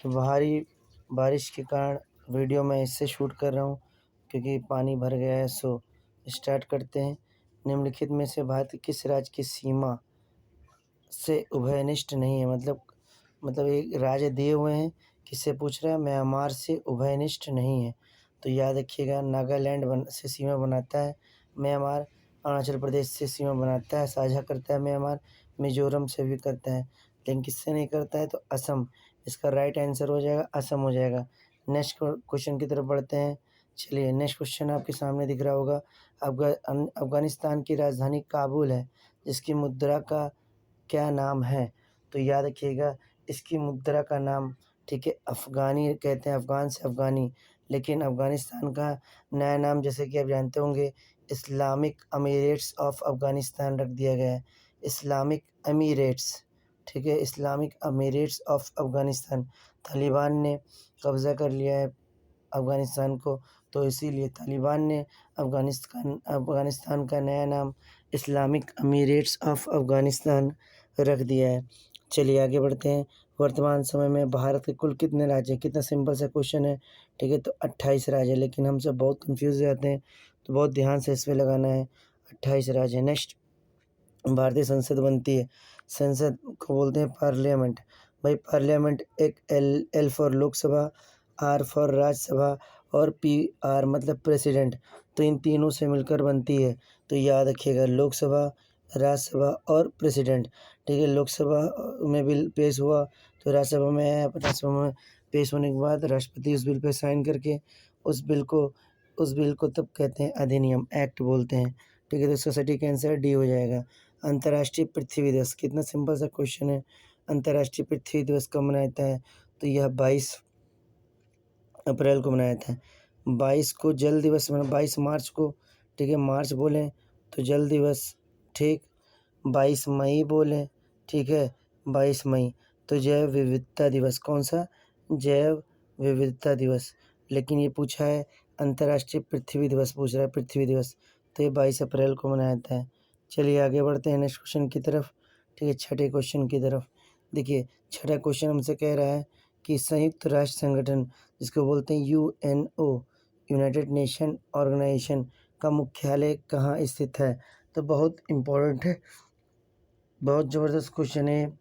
तो भारी बारिश के कारण वीडियो मैं इससे शूट कर रहा हूँ क्योंकि पानी भर गया है। सो स्टार्ट करते हैं। निम्नलिखित में से भारत किस राज्य की सीमा से उभयनिष्ठ नहीं है? मतलब एक राज्य दिए हुए हैं, किससे पूछ रहा है? म्यांमार से उभयनिष्ठ नहीं है। तो याद रखिएगा, नागालैंड से सीमा बनाता है म्यांमार, अरुणाचल प्रदेश से सीमा बनाता है, साझा करता है म्यांमार, मिजोरम से भी करता है, लेकिन किससे नहीं करता है? तो असम। इसका राइट आंसर हो जाएगा असम हो जाएगा। नेक्स्ट क्वेश्चन की तरफ बढ़ते हैं। चलिए, नेक्स्ट क्वेश्चन आपके सामने दिख रहा होगा। अफगानिस्तान की राजधानी काबुल है, जिसकी मुद्रा का क्या नाम है? तो याद रखिएगा, इसकी मुद्रा का नाम, ठीक है, अफ़गानी कहते हैं, अफ़गान से अफ़गानी, लेकिन अफ़गानिस्तान का नया नाम जैसे कि आप जानते होंगे इस्लामिक अमीरेट्स ऑफ अफ़गानिस्तान रख दिया गया है। इस्लामिक अमीरेट्स, ठीक है, Islamic Emirates of Afghanistan. Taliban ने कब्ज़ा कर लिया है अफ़गानिस्तान को, तो इसीलिए तालिबान ने अफ़गानिस्तान का नया नाम इस्लामिक अमीरेट्स ऑफ अफ़गानिस्तान रख दिया है। चलिए आगे बढ़ते हैं। वर्तमान समय में भारत के कुल कितने राज्य हैं? कितना सिंपल सा क्वेश्चन है, ठीक है। तो 28 राज्य है, लेकिन हम सब बहुत कन्फ्यूज़ हो जाते हैं, तो बहुत ध्यान से इस पे लगाना है। 28 राज्य है। नेक्स्ट, भारतीय संसद बनती है, संसद को बोलते हैं पार्लियामेंट। भाई पार्लियामेंट एक L for Lok Sabha, R for Rajya Sabha और पी आर मतलब प्रेसिडेंट, तो इन तीनों से मिलकर बनती है। तो याद रखिएगा, लोकसभा, राज्यसभा और प्रेसिडेंट, ठीक है। लोकसभा में बिल पेश हुआ तो राज्यसभा में आया, राज्यसभा में पेश होने के बाद राष्ट्रपति उस बिल पर साइन करके उस बिल को तब कहते हैं अधिनियम, एक्ट बोलते हैं, ठीक है। तो इसका सटीक आंसर डी हो जाएगा। अंतर्राष्ट्रीय पृथ्वी दिवस, कितना सिंपल सा क्वेश्चन है। अंतर्राष्ट्रीय पृथ्वी दिवस कब मनाया जाता है? तो यह 22 अप्रैल को मनाया जाता है। 22 को जल दिवस 22 मार्च को, ठीक है, मार्च बोलें तो जल दिवस, ठीक। 22 मई बोलें, ठीक है, 22 मई। तो जैव विविधता दिवस कौन सा? जैव विविधता दिवस। लेकिन ये पूछा है अंतर्राष्ट्रीय पृथ्वी दिवस पूछ रहा है, पृथ्वी दिवस, तो ये 22 अप्रैल को मनाया जाता है। चलिए आगे बढ़ते हैं नेक्स्ट क्वेश्चन की तरफ, ठीक है, छठे क्वेश्चन की तरफ। देखिए, छठा क्वेश्चन हमसे कह रहा है कि संयुक्त राष्ट्र संगठन, जिसको बोलते हैं यूएनओ, यूनाइटेड नेशन ऑर्गेनाइजेशन, का मुख्यालय कहाँ स्थित है? तो बहुत इम्पोर्टेंट है, बहुत ज़बरदस्त क्वेश्चन है,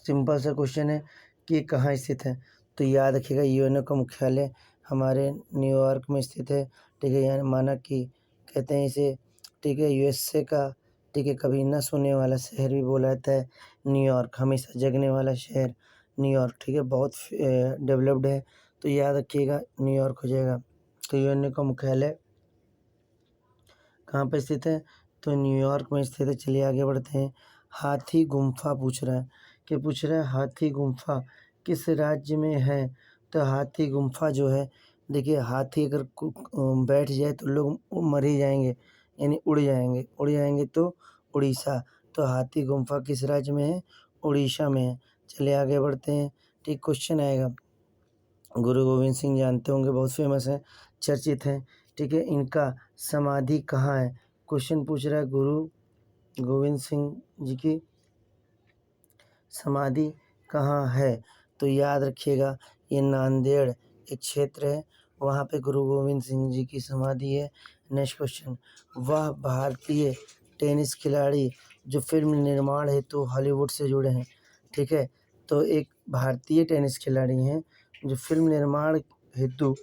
सिंपल सा क्वेश्चन है कि ये कहाँ स्थित है। तो याद रखिएगा, यूएनओ का मुख्यालय हमारे न्यूयॉर्क में स्थित है, ठीक है। यानी माना कि कहते हैं इसे, ठीक है, यूएसए का, ठीक है, कभी न सोने वाला शहर भी बोला जाता है न्यूयॉर्क, हमेशा जगने वाला शहर न्यूयॉर्क, ठीक है, बहुत डेवलप्ड है। तो याद रखिएगा न्यूयॉर्क हो जाएगा। तो यूएनओ का मुख्यालय कहाँ पर स्थित है? तो न्यूयॉर्क में स्थित है। चलिए आगे बढ़ते हैं। हाथी गुम्फा पूछ रहा है, कि पूछ रहा है हाथी गुम्फा किस राज्य में है? तो हाथी गुम्फा जो है, देखिए, हाथी अगर बैठ जाए तो लोग मर ही जाएंगे, यानी उड़ जाएंगे तो उड़ीसा। तो हाथी गुम्फा किस राज्य में है? उड़ीसा में है। चलिए आगे बढ़ते हैं, ठीक, क्वेश्चन आएगा। गुरु गोविंद सिंह जानते होंगे, बहुत फेमस हैं, चर्चित हैं, ठीक है। इनका समाधि कहाँ है? क्वेश्चन पूछ रहा है गुरु गोविंद सिंह जी की समाधि कहाँ है? तो याद रखिएगा, ये नांदेड़ एक क्षेत्र है, वहाँ पे गुरु गोविंद सिंह जी की समाधि है। नेक्स्ट क्वेश्चन, वह भारतीय टेनिस खिलाड़ी जो फिल्म निर्माण हेतु हॉलीवुड से जुड़े हैं, ठीक है। तो एक भारतीय टेनिस खिलाड़ी हैं जो फिल्म निर्माण हेतु,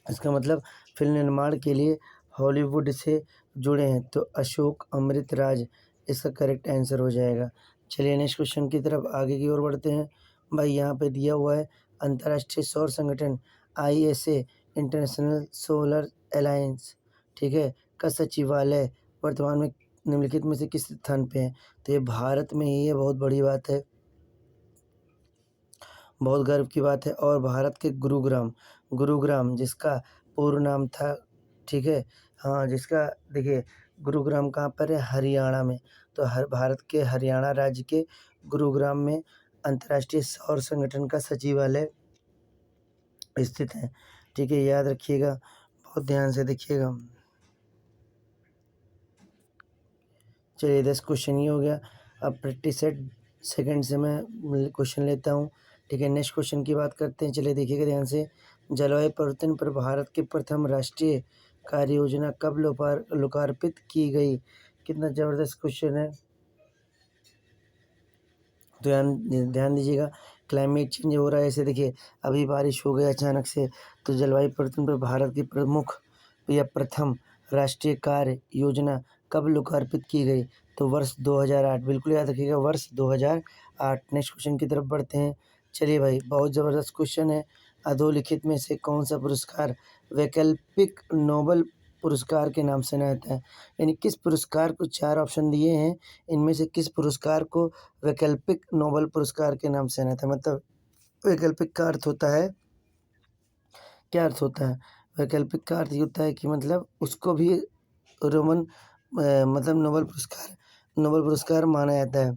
इसका मतलब फिल्म निर्माण के लिए हॉलीवुड से जुड़े हैं, तो अशोक अमृतराज इसका करेक्ट आंसर हो जाएगा। चलिए नेक्स्ट क्वेश्चन की तरफ आगे की ओर बढ़ते हैं। भाई यहाँ पे दिया हुआ है अंतर्राष्ट्रीय सौर संगठन आईएसए, इंटरनेशनल सोलर अलायंस, ठीक है, का सचिवालय वर्तमान में निम्नलिखित में से किस स्थान पे है? तो ये भारत में ही है, बहुत बड़ी बात है, बहुत गर्व की बात है। और भारत के गुरुग्राम जिसका पूर्व नाम था, ठीक है, हाँ, जिसका, देखिए, गुरुग्राम कहाँ पर है? हरियाणा में। तो भारत के हरियाणा राज्य के गुरुग्राम में अंतर्राष्ट्रीय सौर संगठन का सचिवालय स्थित है, ठीक है। याद रखिएगा, बहुत ध्यान से देखिएगा। चलिए 10 क्वेश्चन ही हो गया। अब प्रैक्टिस सेट सेकंड से मैं क्वेश्चन लेता हूँ, ठीक है। नेक्स्ट क्वेश्चन की बात करते हैं, चलिए देखिएगा ध्यान से। जलवायु परिवर्तन पर भारत की प्रथम राष्ट्रीय कार्य योजना कब लोकार्पित की गई? कितना ज़बरदस्त क्वेश्चन है, तो ध्यान दीजिएगा। क्लाइमेट चेंज हो रहा है, ऐसे देखिए अभी बारिश हो गई अचानक से, तो जलवायु परिवर्तन पर भारत की प्रमुख या प्रथम राष्ट्रीय कार्य योजना कब लोकार्पित की गई? तो वर्ष 2008, बिल्कुल याद रखिएगा, वर्ष 2008। नेक्स्ट क्वेश्चन की तरफ बढ़ते हैं। चलिए भाई, बहुत ज़बरदस्त क्वेश्चन है। अधोलिखित में से कौन सा पुरस्कार वैकल्पिक नोबेल पुरस्कार के नाम से जाना जाता है? यानी किस पुरस्कार को, 4 ऑप्शन दिए हैं, इनमें से किस पुरस्कार को वैकल्पिक नोबेल पुरस्कार के नाम से जाना जाता है? मतलब वैकल्पिक का अर्थ होता है, क्या अर्थ होता है? वैकल्पिक का अर्थ ये होता है कि मतलब उसको भी रोमन मतलब नोबेल पुरस्कार माना जाता है।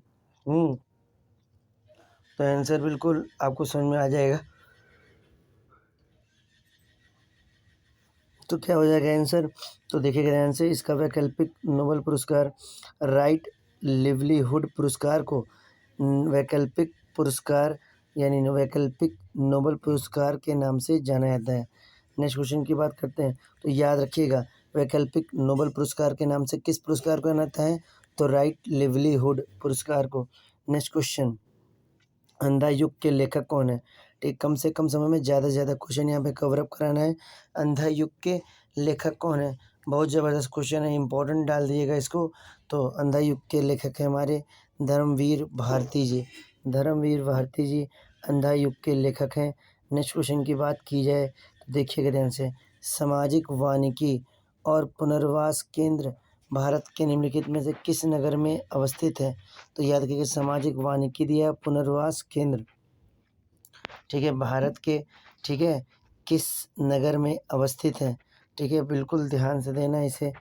तो आंसर बिल्कुल आपको समझ में आ जाएगा। तो क्या हो जाएगा आंसर? तो देखिएगा ध्यान से, इसका वैकल्पिक नोबेल पुरस्कार राइट लिवलीहुड पुरस्कार को वैकल्पिक पुरस्कार यानी वैकल्पिक नोबेल पुरस्कार के नाम से जाना जाता है। नेक्स्ट क्वेश्चन की बात करते हैं, तो याद रखिएगा वैकल्पिक नोबेल पुरस्कार के नाम से किस पुरस्कार को जाना जाता है? तो राइट लिवलीहुड पुरस्कार को। नेक्स्ट क्वेश्चन, अंधा युग के लेखक कौन है? ठीक, कम से कम समय में ज़्यादा से ज़्यादा क्वेश्चन यहाँ पे कवर अप कराना है। अंधा युग के लेखक कौन है? बहुत ज़बरदस्त क्वेश्चन है, इंपॉर्टेंट डाल दिएगा इसको। तो अंधा युग के लेखक हैं हमारे धर्मवीर भारती जी। धर्मवीर भारती जी अंधा युग के लेखक हैं। नेक्स्ट क्वेश्चन की बात की जाए तो देखिएगा ध्यान से, सामाजिक वानिकी और पुनर्वास केंद्र भारत के निम्नलिखित में से किस नगर में अवस्थित है? तो याद रखिएगा, सामाजिक वानिकी दिया, पुनर्वास केंद्र, ठीक है, भारत के, ठीक है, किस नगर में अवस्थित है? ठीक है, बिल्कुल ध्यान से देना इसे।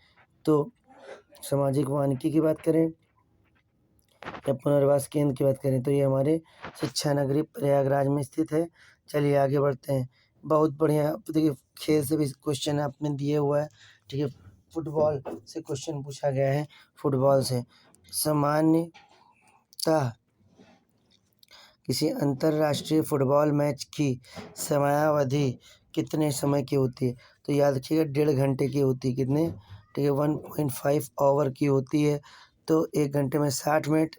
तो सामाजिक वानिकी की बात करें या पुनर्वास केंद्र की बात करें, तो ये हमारे शिक्षा नगरी प्रयागराज में स्थित है। चलिए आगे बढ़ते हैं। बहुत बढ़िया, देखिए खेल से भी क्वेश्चन आपने दिया हुआ है, ठीक है। फुटबॉल से क्वेश्चन पूछा गया है, फुटबॉल से। सामान्यतः किसी अंतर्राष्ट्रीय फुटबॉल मैच की समयावधि कितने समय की होती है? तो याद रखिएगा 1.5 घंटे की होती है। कितने? ठीक है, 1.5 ओवर की होती है। तो 1 घंटे में 60 मिनट,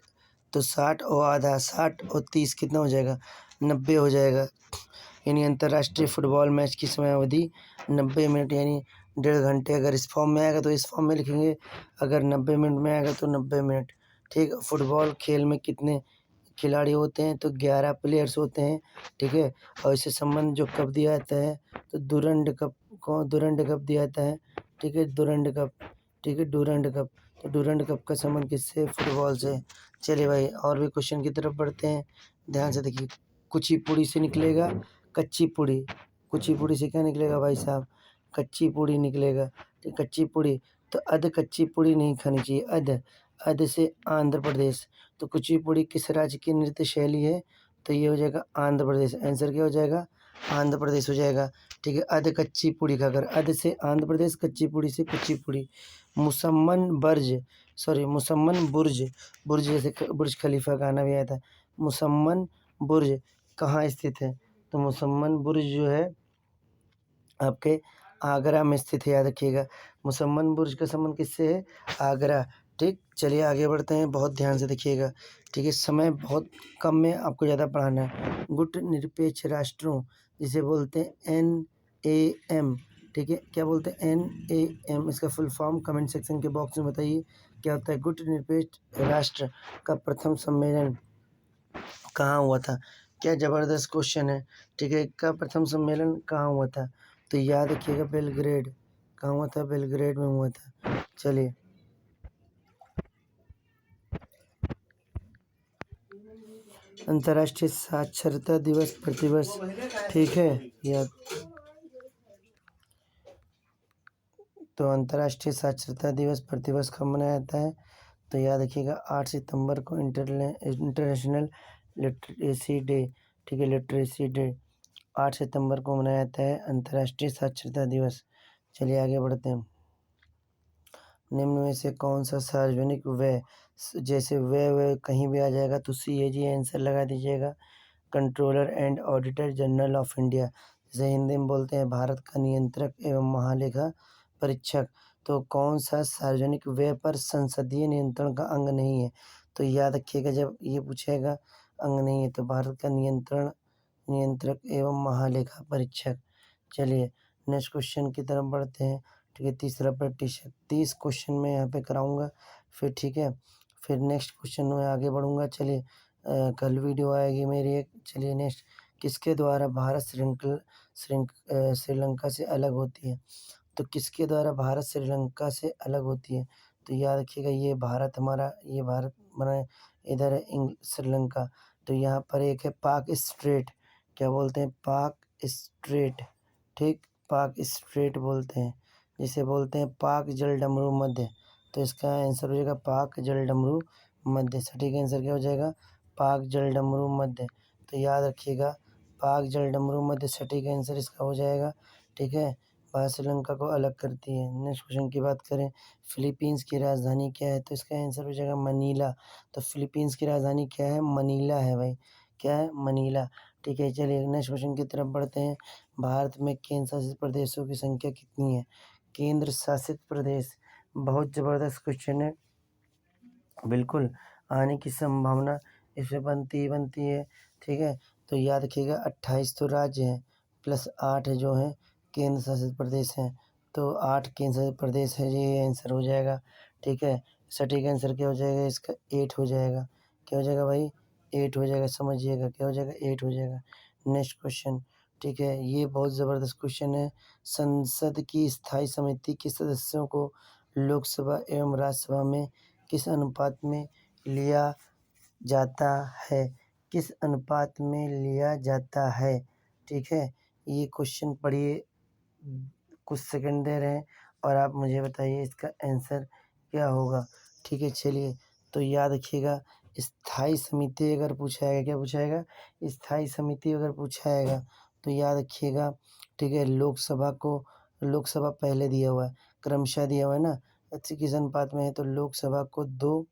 तो 60 और आधा, 60 और 30 कितना हो जाएगा? 90 हो जाएगा। यानी अंतर्राष्ट्रीय फुटबॉल मैच की समयावधि 90 मिनट, यानी 1.5 घंटे। अगर इस फॉर्म में आएगा तो इस फॉर्म में लिखेंगे, अगर 90 मिनट में आएगा तो 90 मिनट। ठीक, फुटबॉल खेल में कितने खिलाड़ी होते हैं? तो 11 प्लेयर्स होते हैं, ठीक है। और इससे संबंध जो कप दिया जाता है, तो डूरंड कप दिया जाता है, ठीक है, डूरंड कप, ठीक है, डूरंड कप। तो डूरंड कप का संबंध किससे? फुटबॉल से। चलिए भाई, और भी क्वेश्चन की तरफ बढ़ते हैं, ध्यान से देखिए। कुचिपुड़ी से निकलेगा कच्ची पुड़ी, कुचिपुड़ी से क्या निकलेगा भाई साहब? कच्ची पुड़ी निकलेगा। तो कच्ची पुड़ी, तो अध कच्ची पुड़ी नहीं खानी चाहिए, अध से आंध्र प्रदेश। तो कुचिपुड़ी किस राज्य की नृत्य शैली है? तो ये हो जाएगा आंध्र प्रदेश। आंसर क्या हो जाएगा? आंध्र प्रदेश हो जाएगा, ठीक है। अध कच्ची पुड़ी खाकर, अध से आंध्र प्रदेश, कच्ची पुड़ी से कुचिपुड़ी। मुसम्मन बर्ज, सॉरी मुसम्मन बुर्ज, बुर्ज जैसे बुर्ज खलीफा गाना भी आया था। मुसम्मन बुर्ज कहाँ स्थित है? तो मुसम्मन बुर्ज जो है आपके आगरा में स्थित है, याद रखिएगा। मुसम्मन बुर्ज का संबंध किससे है? आगरा। ठीक, चलिए आगे बढ़ते हैं, बहुत ध्यान से देखिएगा, ठीक है। समय बहुत कम में आपको ज़्यादा पढ़ाना है। गुट निरपेक्ष राष्ट्रों जिसे बोलते हैं NAM, ठीक है, क्या बोलते हैं? NAM, इसका फुल फॉर्म कमेंट सेक्शन के बॉक्स में बताइए क्या होता है। गुट निरपेक्ष राष्ट्र का प्रथम सम्मेलन कहाँ हुआ था? क्या ज़बरदस्त क्वेश्चन है, ठीक है। का प्रथम सम्मेलन कहाँ हुआ था? तो याद रखिएगा बेलग्रेड। कहाँ हुआ था? बेलग्रेड में हुआ था। चलिए अंतर्राष्ट्रीय साक्षरता दिवस प्रतिवर्ष, ठीक है या, तो अंतर्राष्ट्रीय साक्षरता दिवस प्रतिवर्ष कब मनाया जाता है? तो याद रखिएगा 8 सितंबर को इंटरनेशनल लिटरेसी डे, ठीक है, लिटरेसी डे 8 सितंबर को मनाया जाता है अंतर्राष्ट्रीय साक्षरता दिवस। चलिए आगे बढ़ते हैं। निम्न में से कौन सा सार्वजनिक व जैसे वे कहीं भी आ जाएगा तो CAG आंसर लगा दीजिएगा। Controller and auditor general of India, जैसे हिंदी में बोलते हैं भारत का नियंत्रक एवं महालेखा परीक्षक। तो कौन सा सार्वजनिक व्यय पर संसदीय नियंत्रण का अंग नहीं है? तो याद रखिएगा, जब ये पूछेगा अंग नहीं है तो भारत का नियंत्रक एवं महालेखा परीक्षक। चलिए नेक्स्ट क्वेश्चन की तरफ बढ़ते हैं। ठीक है, तीसरा प्रतिशत 30 क्वेश्चन मैं यहाँ पे कराऊंगा फिर। ठीक है, फिर नेक्स्ट क्वेश्चन में आगे बढ़ूंगा। चलिए कल वीडियो आएगी मेरी एक। चलिए नेक्स्ट, किसके द्वारा भारत श्रीलंका से अलग होती है? तो किसके द्वारा भारत श्रीलंका से अलग होती है? तो याद रखिएगा, ये भारत हमारा, ये भारत हमारा, इधर है श्रीलंका। तो यहाँ पर एक है पाक स्ट्रेट, क्या बोलते हैं? पाक स्ट्रेट। ठीक, पाक स्ट्रेट बोलते हैं, जिसे बोलते हैं पाक जलडमरू मध्य। तो इसका आंसर हो जाएगा पाक जलडमरू मध्य। सटीक आंसर क्या हो जाएगा? पाक जलडमरू मध्य। तो याद रखिएगा, पाक जलडमरू मध्य सटीक आंसर इसका हो जाएगा। ठीक है, भारत श्रीलंका को अलग करती है। नेक्स्ट क्वेश्चन की बात करें, फिलीपींस की राजधानी क्या है? तो इसका आंसर हो जाएगा मनीला। तो फिलीपींस की राजधानी क्या है? मनीला है भाई। क्या है? मनीला। ठीक है, चलिए नेक्स्ट क्वेश्चन की तरफ बढ़ते हैं। भारत में केंद्र शासित प्रदेशों की संख्या कितनी है? केंद्र शासित प्रदेश, बहुत ज़बरदस्त क्वेश्चन है, बिल्कुल आने की संभावना इसमें बनती है। ठीक है, तो याद रखिएगा 28 तो राज्य हैं प्लस 8 जो हैं केंद्र शासित प्रदेश हैं। तो 8 केंद्र शासित प्रदेश है, ये आंसर हो जाएगा। ठीक है, सटीक आंसर क्या हो जाएगा इसका? 8 हो जाएगा। क्या हो जाएगा भाई? 8 हो जाएगा, समझिएगा क्या हो जाएगा? 8 हो जाएगा। नेक्स्ट क्वेश्चन, ठीक है, ये बहुत ज़बरदस्त क्वेश्चन है। संसद की स्थायी समिति के सदस्यों को लोकसभा एवं राज्यसभा में किस अनुपात में लिया जाता है? किस अनुपात में लिया जाता है? ठीक है, ये क्वेश्चन पढ़िए, कुछ सेकंड दे रहे हैं और आप मुझे बताइए इसका आंसर क्या होगा। ठीक है, चलिए तो याद रखिएगा, स्थायी समिति अगर पूछाएगा, क्या पूछाएगा? स्थायी समिति अगर पूछाएगा तो याद रखिएगा। ठीक है, लोकसभा पहले दिया हुआ है, क्रमशः दिया हुआ है ना, अच्छी किस अनुपात में है? तो लोकसभा को 2,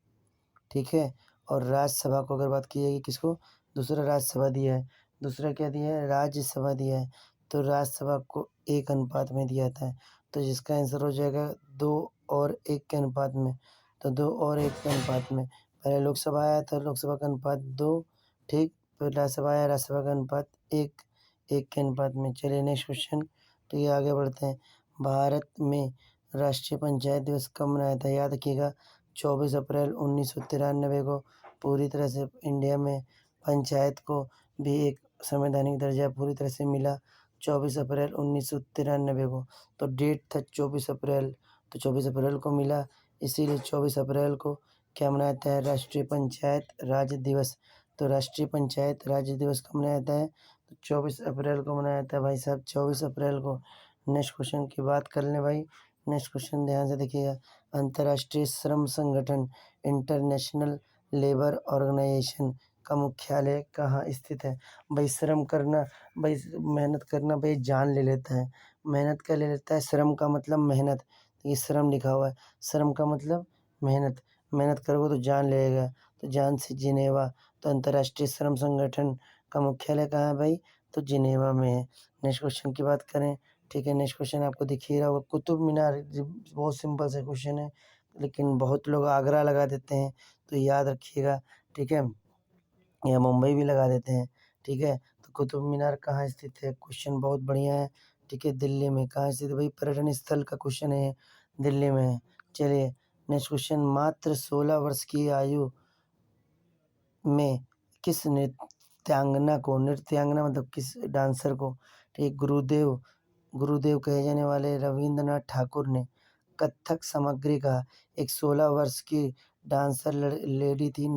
ठीक है, और राज्यसभा को अगर बात की जाएगी किसको? दूसरा राज्यसभा दिया है, दूसरा क्या दिया है? राज्यसभा दिया है। तो राज्यसभा को 1 अनुपात में दिया जाता है, तो जिसका आंसर हो जाएगा 2 और 1 के अनुपात में। तो 2 और 1 के अनुपात में, पहले लोकसभा आया था, लोकसभा का अनुपात 2, ठीक, फिर राज्यसभा आया, राज्यसभा का अनुपात 1 के अनुपात में। चलिए नेक्स्ट क्वेश्चन, तो ये आगे बढ़ते हैं। भारत में राष्ट्रीय पंचायत दिवस कब मनाया था? याद रखिएगा 24 अप्रैल 1993 को पूरी तरह से इंडिया में पंचायत को भी एक संवैधानिक दर्जा पूरी तरह से मिला, 24 अप्रैल 1993 को। तो डेट था 24 अप्रैल, तो 24 अप्रैल को मिला, इसीलिए 24 अप्रैल को क्या मनाया जाता है? राष्ट्रीय पंचायत राज्य दिवस। तो राष्ट्रीय पंचायत राज्य दिवस कब मनाया जाता है? तो 24 अप्रैल को मनाया जाता है भाई साहब, 24 अप्रैल को। नेक्स्ट क्वेश्चन की बात कर लें भाई। नेक्स्ट क्वेश्चन ध्यान से देखिएगा, अंतर्राष्ट्रीय श्रम संगठन इंटरनेशनल लेबर ऑर्गेनाइजेशन का मुख्यालय कहाँ स्थित है? भाई श्रम करना, भाई मेहनत करना, भाई जान ले लेता है, मेहनत का ले लेता है, श्रम का मतलब मेहनत, ये श्रम लिखा हुआ है, श्रम का मतलब मेहनत, मेहनत करोगे तो जान लेगा, तो जान से जिनेवा। तो अंतर्राष्ट्रीय श्रम संगठन का मुख्यालय कहाँ है भाई? तो जिनेवा में है। नेक्स्ट क्वेश्चन की बात करें, ठीक है, नेक्स्ट क्वेश्चन आपको दिख ही रहा होगा, कुतुब मीनार, बहुत सिंपल सा क्वेश्चन है, लेकिन बहुत लोग आगरा लगा देते हैं, तो याद रखिएगा। ठीक है, या मुंबई भी लगा देते हैं। ठीक है, तो कुतुब मीनार कहाँ स्थित है? क्वेश्चन बहुत बढ़िया है। ठीक है, दिल्ली में। कहाँ स्थित है भाई? पर्यटन स्थल का क्वेश्चन है, दिल्ली में है। चलिए नेक्स्ट क्वेश्चन, मात्र 16 वर्ष की आयु में किस नृत्यांगना मतलब किस डांसर को, ठीक, गुरुदेव कहे जाने वाले रविंद्रनाथ ठाकुर ने कथक सामग्री का, एक 16 वर्ष की डांसर लेडी थी,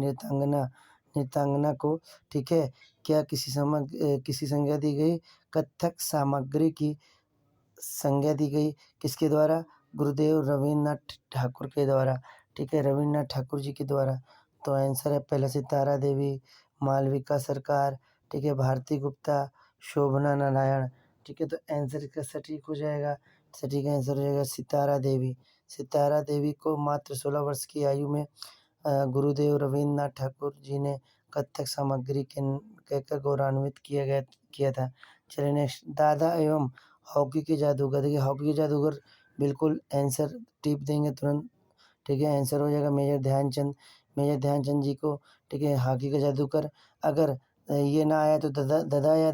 नृत्यांगना को, ठीक है, क्या किसी संज्ञा दी गई? कथक सामग्री की संज्ञा दी गई किसके द्वारा? गुरुदेव रविन्द्रनाथ ठाकुर के द्वारा। ठीक है, रविन्द्रनाथ ठाकुर जी के द्वारा। तो आंसर है पहला सितारा देवी, मालविका सरकार, ठीक है, भारती गुप्ता, शोभना नारायण। ठीक है, तो आंसर इसका सटीक हो जाएगा, सटीक आंसर हो जाएगा सितारा देवी। सितारा देवी को मात्र 16 वर्ष की आयु में गुरुदेव रवींद्रनाथ ठाकुर जी ने कथक सामग्री कहकर गौरवान्वित किया था। चलिए नेक्स्ट, दादा एवं हॉकी के जादूगर। देखिए हॉकी के जादूगर बिल्कुल आंसर टिप देंगे तुरंत, ठीक है, आंसर हो जाएगा मेजर ध्यानचंद जी को, ठीक है, हॉकी का जादूगर। अगर ये ना आया तो ददा या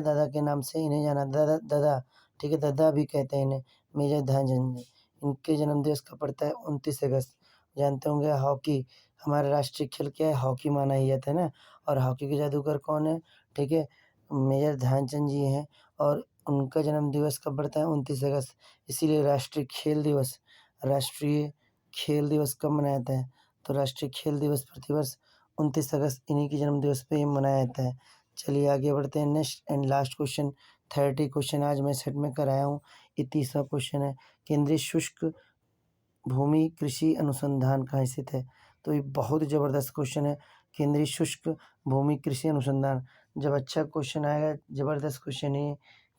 दादा के नाम से इन्हें जाना, दादा, ठीक है, दादा भी कहते हैं इन्हें, मेजर ध्यानचंद जी। इनके जन्म दिवस का पड़ता है 29 अगस्त। जानते होंगे हॉकी, हमारा राष्ट्रीय खेल क्या है, हॉकी माना ही जाता है ना। और हॉकी के जादूगर कौन है, ठीक है, मेजर ध्यानचंद जी हैं। और उनका जन्म दिवस कब पड़ता है, 29 अगस्त। इसीलिए राष्ट्रीय खेल दिवस कब मनाया जाता है, तो राष्ट्रीय खेल दिवस प्रतिवर्ष 29 अगस्त इन्हीं के जन्म दिवस पे ही मनाया जाता है। चलिए आगे बढ़ते हैं। Next and last question, 30 question आज मैं सेट में कराया हूँ। ये 30वां क्वेश्चन है, केंद्रीय शुष्क भूमि कृषि अनुसंधान कहाँ स्थित है। तो ये बहुत ही ज़बरदस्त क्वेश्चन है, केंद्रीय शुष्क भूमि कृषि अनुसंधान। जब अच्छा क्वेश्चन आएगा, ज़बरदस्त क्वेश्चन है,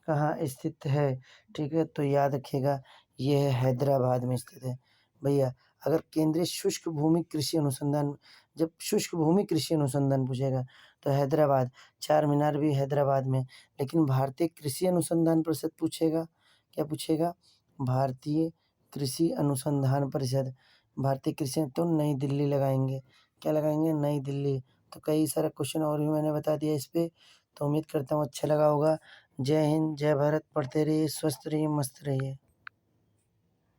कहाँ स्थित है, ठीक है, तो याद रखिएगा ये है हैदराबाद में स्थित है। भैया अगर केंद्रीय शुष्क भूमि कृषि अनुसंधान, जब शुष्क भूमि कृषि अनुसंधान पूछेगा तो हैदराबाद, चार मीनार भी हैदराबाद में। लेकिन भारतीय कृषि अनुसंधान परिषद पूछेगा, क्या पूछेगा, भारतीय कृषि अनुसंधान परिषद, भारतीय कृषि तो नई दिल्ली लगाएंगे, क्या लगाएंगे, नई दिल्ली। तो कई सारे क्वेश्चन और भी मैंने बता दिया इस पे, तो उम्मीद करता हूँ अच्छा लगा होगा। जय हिंद, जय भारत, पढ़ते रहिए, स्वस्थ रहिए, मस्त रहिए।